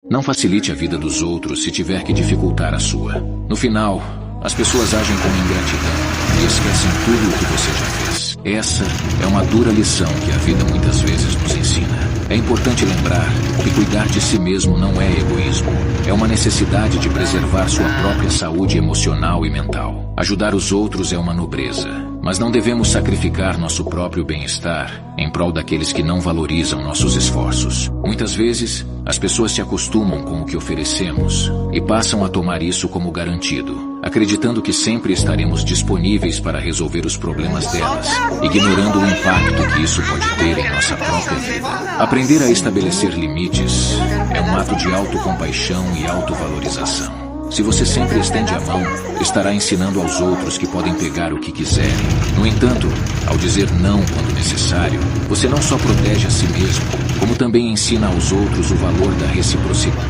Não facilite a vida dos outros se tiver que dificultar a sua. No final, as pessoas agem com ingratidão e esquecem tudo o que você já fez. Essa é uma dura lição que a vida muitas vezes nos ensina. É importante lembrar que cuidar de si mesmo não é egoísmo. É uma necessidade de preservar sua própria saúde emocional e mental. Ajudar os outros é uma nobreza, mas não devemos sacrificar nosso próprio bem-estar em prol daqueles que não valorizam nossos esforços. Muitas vezes, as pessoas se acostumam com o que oferecemos e passam a tomar isso como garantido, acreditando que sempre estaremos disponíveis para resolver os problemas delas, ignorando o impacto que isso pode ter em nossa própria vida. Aprender a estabelecer limites é um ato de autocompaixão e autovalorização. Se você sempre estende a mão, estará ensinando aos outros que podem pegar o que quiserem. No entanto, ao dizer não quando necessário, você não só protege a si mesmo, como também ensina aos outros o valor da reciprocidade.